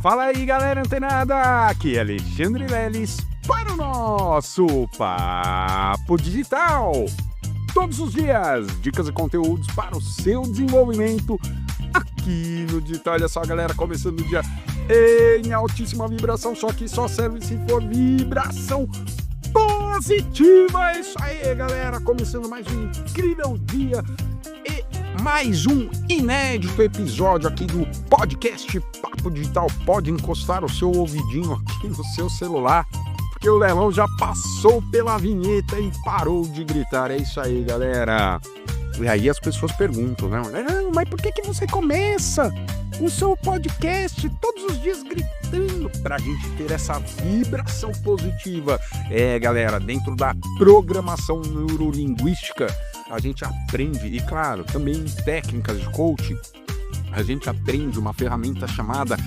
Fala aí, galera antenada! Aqui é Alexandre Leles para o nosso Papo Digital. Todos os dias, dicas e conteúdos para o seu desenvolvimento aqui no digital. Olha só, galera, começando o dia em altíssima vibração, só que só serve se for vibração positiva. É isso aí, galera, começando mais um incrível dia e mais um inédito episódio aqui do podcast Papo Digital. Pode encostar o seu ouvidinho aqui no seu celular, porque o Lelão já passou pela vinheta e parou de gritar. É isso aí, galera. E aí as pessoas perguntam, né? Mas por que você começa o seu podcast todos os dias gritando? Pra gente ter essa vibração positiva. É, galera, dentro da programação neurolinguística, a gente aprende, e claro, também técnicas de coaching, a gente aprende uma ferramenta chamada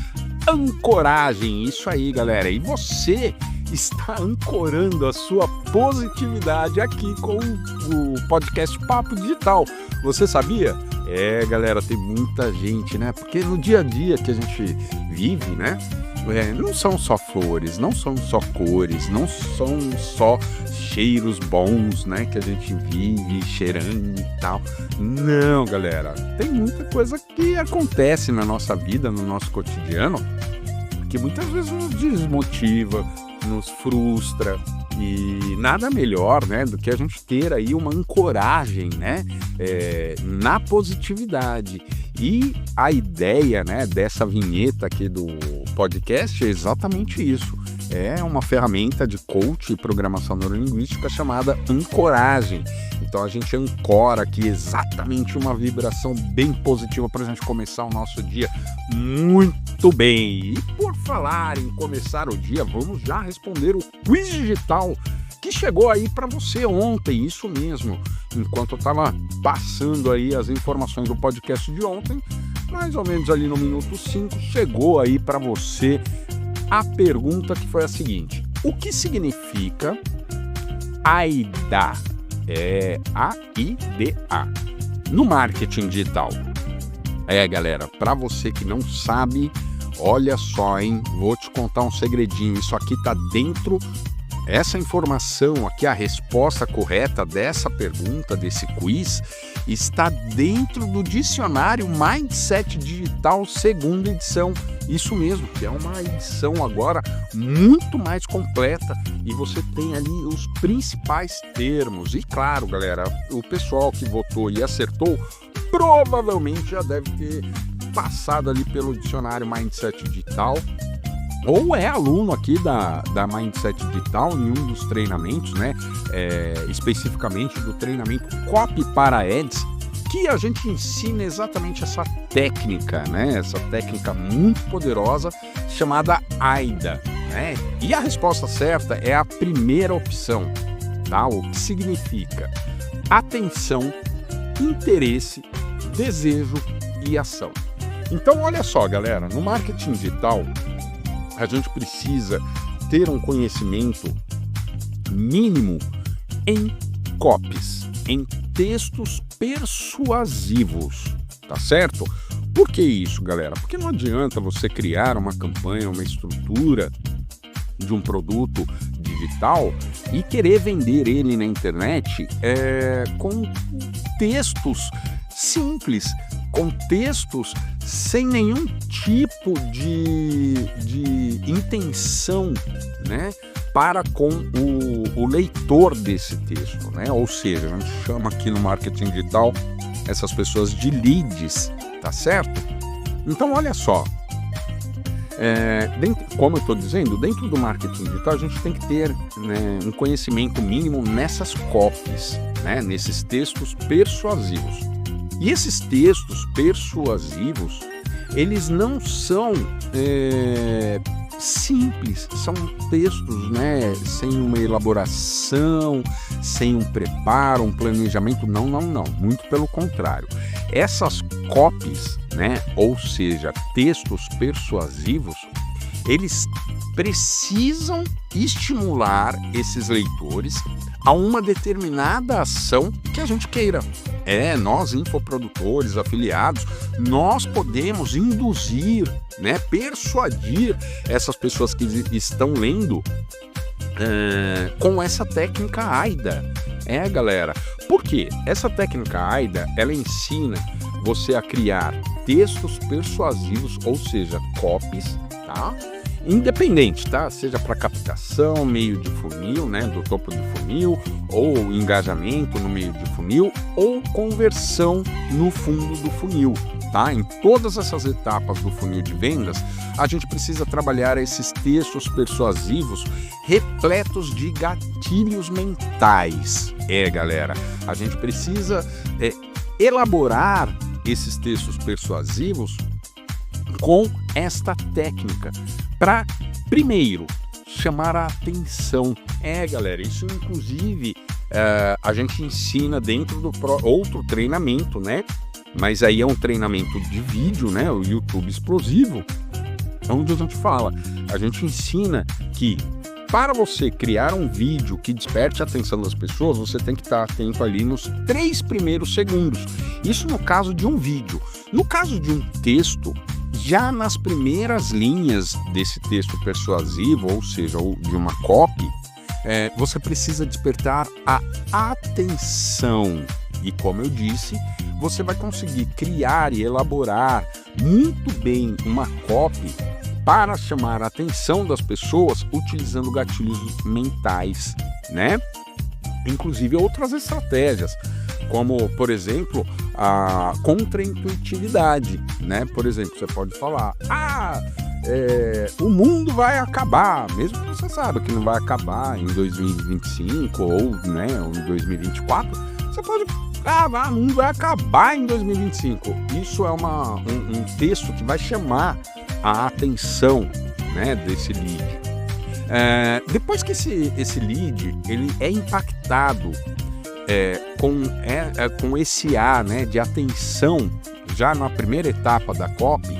ancoragem. Isso aí, galera. E você está ancorando a sua positividade aqui com o podcast Papo Digital. Você sabia? É, galera, tem muita gente, né? Porque no dia a dia que a gente vive, né? Não são só flores, não são só cores, não são só cheiros bons, né? Que a gente vive cheirando e tal. Não, galera. Tem muita coisa que acontece na nossa vida, no nosso cotidiano, que muitas vezes nos desmotiva, nos frustra, e nada melhor, né, do que a gente ter aí uma ancoragem, né, na positividade. E a ideia, né, dessa vinheta aqui do podcast é exatamente isso. É uma ferramenta de coach e programação neurolinguística chamada ancoragem. Então a gente ancora aqui exatamente uma vibração bem positiva para a gente começar o nosso dia muito bem. E por falar em começar o dia, vamos já responder o quiz digital que chegou aí para você ontem, isso mesmo. Enquanto eu estava passando aí as informações do podcast de ontem, mais ou menos ali no minuto 5, chegou aí para você a pergunta, que foi a seguinte: o que significa AIDA? É AIDA no marketing digital. Galera, para você que não sabe, olha só, hein? Vou te contar um segredinho. Isso aqui tá dentro, essa informação aqui, a resposta correta dessa pergunta, desse quiz, está dentro do dicionário Mindset Digital segunda edição. Isso mesmo, que é uma edição agora muito mais completa, e você tem ali os principais termos. E claro, galera, o pessoal que votou e acertou provavelmente já deve ter passado ali pelo dicionário Mindset Digital, ou é aluno aqui da Mindset Digital em um dos treinamentos, né? Especificamente do treinamento Copy para Ads, que a gente ensina exatamente essa técnica, né? Essa técnica muito poderosa chamada AIDA, né? E a resposta certa é a primeira opção, tá? O que significa atenção, interesse, desejo e ação. Então, olha só, galera, no marketing digital, a gente precisa ter um conhecimento mínimo em copies, em textos persuasivos, tá certo? Por que isso, galera? Porque não adianta você criar uma campanha, uma estrutura de um produto digital e querer vender ele na internet com textos simples, com textos sem nenhum tipo de intenção, né, para com o leitor desse texto, né? Ou seja, a gente chama aqui no marketing digital essas pessoas de leads, tá certo? Então, olha só, como eu estou dizendo, dentro do marketing digital a gente tem que ter, né, um conhecimento mínimo nessas copies, né, nesses textos persuasivos. E esses textos persuasivos, eles não são simples, são textos, né, sem uma elaboração, sem um preparo, um planejamento, não, muito pelo contrário. Essas copies, né, ou seja, textos persuasivos, eles precisam estimular esses leitores a uma determinada ação que a gente queira. Nós, infoprodutores, afiliados, nós podemos induzir, né, persuadir essas pessoas que estão lendo com essa técnica AIDA. Galera, por quê? Essa técnica AIDA, ela ensina você a criar textos persuasivos, ou seja, copies, tá? Independente, tá? Seja para captação, meio de funil, né? Do topo do funil, ou engajamento no meio de funil, ou conversão no fundo do funil, tá? Em todas essas etapas do funil de vendas, a gente precisa trabalhar esses textos persuasivos repletos de gatilhos mentais. Galera, a gente precisa elaborar esses textos persuasivos com esta técnica para, primeiro, chamar a atenção. Galera, isso inclusive a gente ensina dentro do outro treinamento, né? Mas aí é um treinamento de vídeo, né? O YouTube Explosivo, onde a gente ensina que para você criar um vídeo que desperte a atenção das pessoas, você tem que estar atento ali nos 3 primeiros segundos. Isso no caso de um vídeo. No caso de um texto, já nas primeiras linhas desse texto persuasivo, ou seja, de uma copy, você precisa despertar a atenção. E como eu disse, você vai conseguir criar e elaborar muito bem uma copy para chamar a atenção das pessoas utilizando gatilhos mentais, né? Inclusive outras estratégias, como, por exemplo, a contraintuitividade, né? Por exemplo, você pode falar, o mundo vai acabar, mesmo que você saiba que não vai acabar em 2025 ou, né, em 2024, você pode, o mundo vai acabar em 2025. Isso é um texto que vai chamar a atenção, né, desse lead. Depois que esse lead ele é impactado com esse A, né, de atenção, já na primeira etapa da copy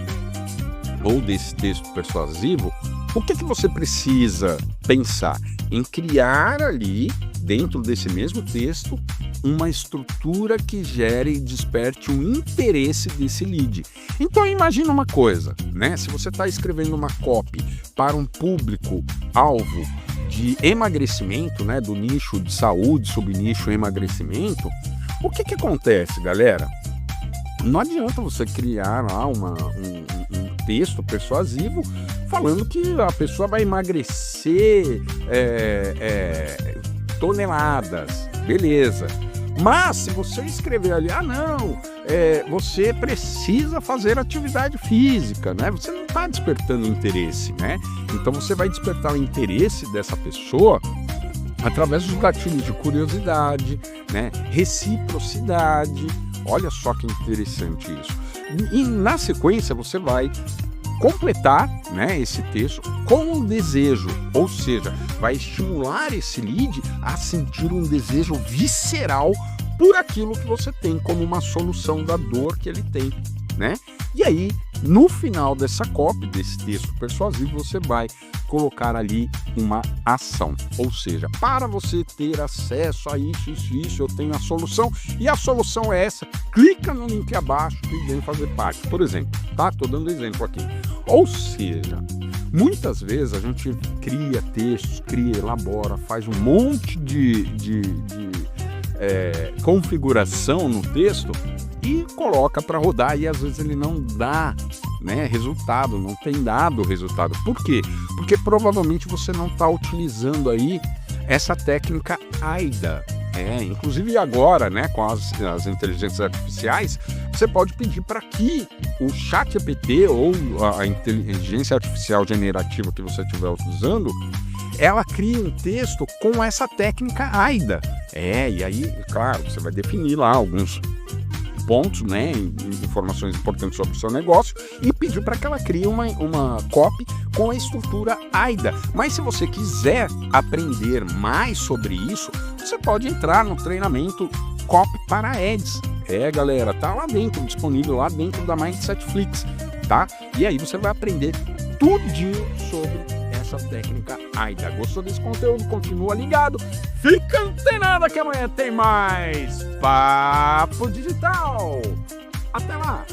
ou desse texto persuasivo, o que você precisa pensar? Em criar ali, dentro desse mesmo texto, uma estrutura que gere e desperte o interesse desse lead. Então imagina uma coisa, né? Se você está escrevendo uma copy para um público-alvo de emagrecimento, né, do nicho de saúde, subnicho emagrecimento, o que acontece, galera? Não adianta você criar lá um texto persuasivo falando que a pessoa vai emagrecer toneladas, beleza. Mas se você escrever ali, você precisa fazer atividade física, né? Você não está despertando interesse, né? Então você vai despertar o interesse dessa pessoa através dos gatilhos de curiosidade, né? Reciprocidade. Olha só que interessante isso. E na sequência você vai completar, né, esse texto com um desejo, ou seja, vai estimular esse lead a sentir um desejo visceral por aquilo que você tem como uma solução da dor que ele tem, né? E aí, no final dessa copy, desse texto persuasivo, você vai colocar ali uma ação, ou seja, para você ter acesso a isso, eu tenho a solução, e a solução é essa, clica no link abaixo e vem fazer parte, por exemplo, tá? Tô dando exemplo aqui. Ou seja, muitas vezes a gente cria textos, elabora, faz um monte de configuração no texto e coloca para rodar, e às vezes ele não dá, né, resultado, não tem dado resultado. Por quê? Porque provavelmente você não está utilizando aí essa técnica AIDA. Inclusive agora, né, com as inteligências artificiais, você pode pedir para que o ChatGPT ou a inteligência artificial generativa que você estiver usando, ela crie um texto com essa técnica AIDA. E aí, claro, você vai definir lá alguns pontos, né, informações importantes sobre o seu negócio, e pedir para que ela crie uma copy com a estrutura AIDA. Mas se você quiser aprender mais sobre isso, você pode entrar no treinamento Copy para Ads. Galera, tá lá dentro, disponível lá dentro da Mindsetflix, tá? E aí você vai aprender tudinho sobre essa técnica ainda. Gostou desse conteúdo? Continua ligado. Fica antenado que amanhã tem mais Papo Digital. Até lá!